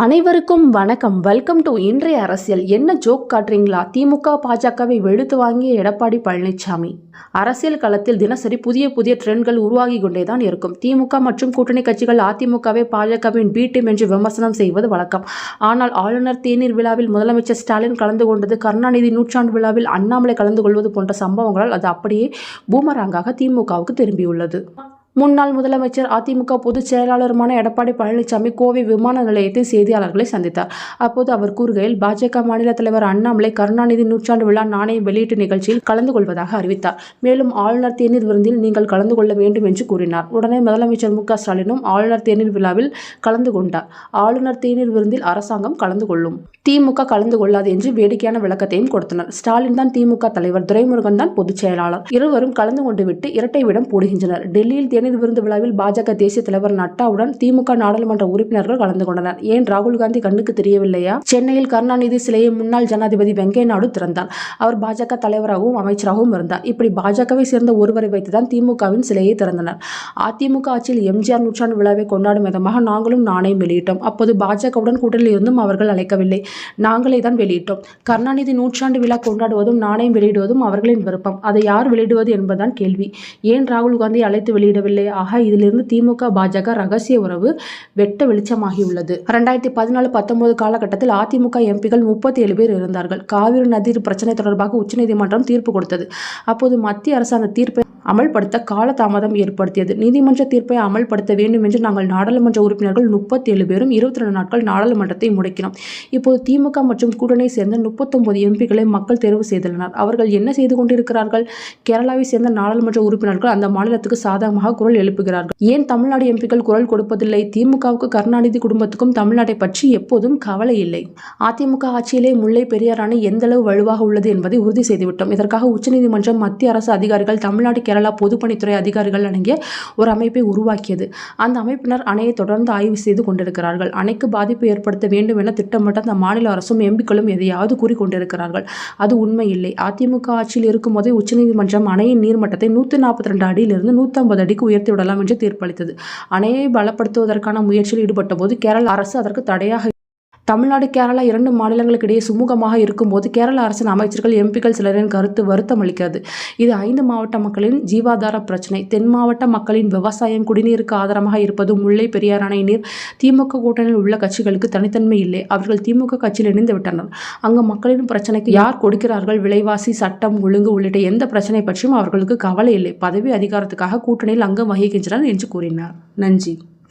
அனைவருக்கும் வணக்கம். Welcome to இன்றைய அரசியல். என்ன ஜோக் காட்டுறீங்களா? திமுக பாஜகவை வெளுத்து வாங்கிய எடப்பாடி பழனிசாமி. அரசியல் களத்தில் தினசரி புதிய ட்ரெண்ட்கள் உருவாகி கொண்டேதான் இருக்கும். திமுக மற்றும் கூட்டணி கட்சிகள் அதிமுகவை பாஜகவின் பி டீம் என்று விமர்சனம் செய்வது வழக்கம். ஆனால் ஆளுநர் தேநீர் விழாவில் முதலமைச்சர் ஸ்டாலின் கலந்து கொண்டது, கருணாநிதி நூற்றாண்டு விழாவில் அண்ணாமலை கலந்து கொள்வது போன்ற சம்பவங்களால் அது அப்படியே பூமராங்காக திமுகவுக்கு திரும்பியுள்ளது. முன்னாள் முதலமைச்சர் அதிமுக பொதுச் செயலாளருமான எடப்பாடி பழனிசாமி கோவை விமான நிலையத்தில் செய்தியாளர்களை சந்தித்தார். அப்போது அவர் கூறுகையில், பாஜக மாநில தலைவர் அண்ணாமலை கருணாநிதி நூற்றாண்டு விழா நாணய வெளியீட்டு நிகழ்ச்சியில் கலந்து கொள்வதாக அறிவித்தார். மேலும் ஆளுநர் தேநீர் விருந்தில் நீங்கள் கலந்து கொள்ள வேண்டும் என்று கூறினார். உடனே முதலமைச்சர் மு க ஸ்டாலினும் ஆளுநர் தேநீர் விழாவில் கலந்து கொண்டார். ஆளுநர் தேநீர் விருந்தில் அரசாங்கம் கலந்து கொள்ளும், திமுக கலந்து கொள்ளாது என்று வேடிக்கையான விளக்கத்தையும் கொடுத்தனர். ஸ்டாலின் தான் திமுக தலைவர், துரைமுருகன் தான் பொதுச் செயலாளர். இருவரும் கலந்து கொண்டு விட்டு இரட்டை விடம் போடுகின்றனர். டெல்லியில் தேநீர் விருந்து விழாவில் பாஜக தேசிய தலைவர் நட்டாவுடன் திமுக நாடாளுமன்ற உறுப்பினர்கள் கலந்து கொண்டனர். ஏன் ராகுல் காந்தி கண்ணுக்கு தெரியவில்லையா? சென்னையில் கருணாநிதி சிலையை முன்னாள் ஜனாதிபதி வெங்கையா நாயுடு திறந்தார். அவர் பாஜக தலைவராகவும் அமைச்சராகவும் இருந்தார். இப்படி பாஜகவை சேர்ந்த ஒருவரை வைத்துதான் திமுகவின் சிலையை திறந்தனர். அதிமுக ஆட்சியில் எம்ஜிஆர் நூற்றாண்டு விழாவை கொண்டாடும் விதமாக நாங்களும் நாணயம் வெளியிட்டோம். அப்போது பாஜகவுடன் கூட்டணியில் இருந்தும் அவர்கள் அழைக்கவில்லை, நாங்களே தான் வெளியிட்டோம். கருணாநிதி நூற்றாண்டு விழா கொண்டாடுவதும் நாணயம் வெளியிடுவதும் அவர்களின் விருப்பம். அதை யார் வெளியிடுவது என்பதுதான் கேள்வி. ஏன் ராகுல் காந்தி அழைத்து வெளியிடவில்லை? ஆக இதிலிருந்து திமுக பாஜக ரகசிய உறவு வெட்ட வெளிச்சமாகியுள்ளது. 2014-19 காலகட்டத்தில் அதிமுக எம்பிக்கள் 37 பேர் இருந்தார்கள். காவிரி நதிநீர் பிரச்சனை தொடர்பாக உச்சநீதிமன்றம் தீர்ப்பு கொடுத்தது. அப்போது மத்திய அரசு அந்த தீர்ப்பை அமல்படுத்த காலதாமதம் ஏற்படுத்தியது. நீதிமன்ற தீர்ப்பை அமல்படுத்த வேண்டும் என்று நாங்கள் நாடாளுமன்ற உறுப்பினர்கள் 37 பேரும் 22 நாட்கள் நாடாளுமன்றத்தை முடக்கினோம். இப்போது திமுக மற்றும் கூட்டணியை சேர்ந்த 39 எம்பிக்களை மக்கள் தேர்வு செய்துள்ளனர். அவர்கள் என்ன செய்து கொண்டிருக்கிறார்கள்? கேரளாவை சேர்ந்த நாடாளுமன்ற உறுப்பினர்கள் அந்த மாநிலத்துக்கு சாதகமாக குரல் எழுப்புகிறார்கள். ஏன் தமிழ்நாடு எம்பிக்கள் குரல் கொடுப்பதில்லை? திமுகவுக்கு, கருணாநிதி குடும்பத்துக்கும் தமிழ்நாட்டை பற்றி எப்போதும் கவலை இல்லை. அதிமுக ஆட்சியிலே முல்லை பெரியார் அணை எந்த அளவு வலுவாக உள்ளது என்பதை உறுதி செய்துவிட்டோம். இதற்காக உச்சநீதிமன்றம் மத்திய அரசு அதிகாரிகள், தமிழ்நாடு கேரளா பொதுப்பணித்துறை அதிகாரிகள் அடங்கிய ஒரு அமைப்பை உருவாக்கியது. அந்த அமைப்பினர் அணையை தொடர்ந்து ஆய்வு செய்து கொண்டிருக்கிறார்கள். அணைக்கு பாதிப்பு ஏற்படுத்த வேண்டும் என திட்டமிட்ட அந்த மாநில அரசும் எம்பிக்களும் எதையாவது கூறிக்கொண்டிருக்கிறார்கள். அது உண்மை இல்லை. அதிமுக ஆட்சியில் இருக்கும் போதே உச்சநீதிமன்றம் அணையின் நீர்மட்டத்தை 142 அடியிலிருந்து 150 அடிக்கு உயர்த்தி விடலாம் என்று தீர்ப்பளித்தது. அணையை பலப்படுத்துவதற்கான முயற்சியில் ஈடுபட்ட போது கேரள அரசு அதற்கு தடையாக. தமிழ்நாடு, கேரளா 2 மாநிலங்களுக்கு இடையே சுமூகமாக இருக்கும்போது கேரள அரசின் அமைச்சர்கள், எம்பிக்கள் சிலரின் கருத்து வருத்தம் அளிக்கிறது. இது 5 மாவட்ட மக்களின் ஜீவாதார பிரச்சனை. தென் மாவட்ட மக்களின் விவசாயம், குடிநீருக்கு ஆதாரமாக இருப்பது முல்லை பெரியார் அணை நீர். திமுக கூட்டணியில் உள்ள கட்சிகளுக்கு தனித்தன்மை இல்லை. அவர்கள் திமுக கட்சியில் இணைந்து விட்டனர். அங்கு மக்களின் பிரச்சனைக்கு யார் கொடுக்கிறார்கள்? விலைவாசி, சட்டம் ஒழுங்கு உள்ளிட்ட எந்த பிரச்சனை பற்றியும் அவர்களுக்கு கவலை இல்லை. பதவி அதிகாரத்துக்காக கூட்டணியில் அங்கம் வகிக்கின்றனர் என்று கூறினார். நன்றி.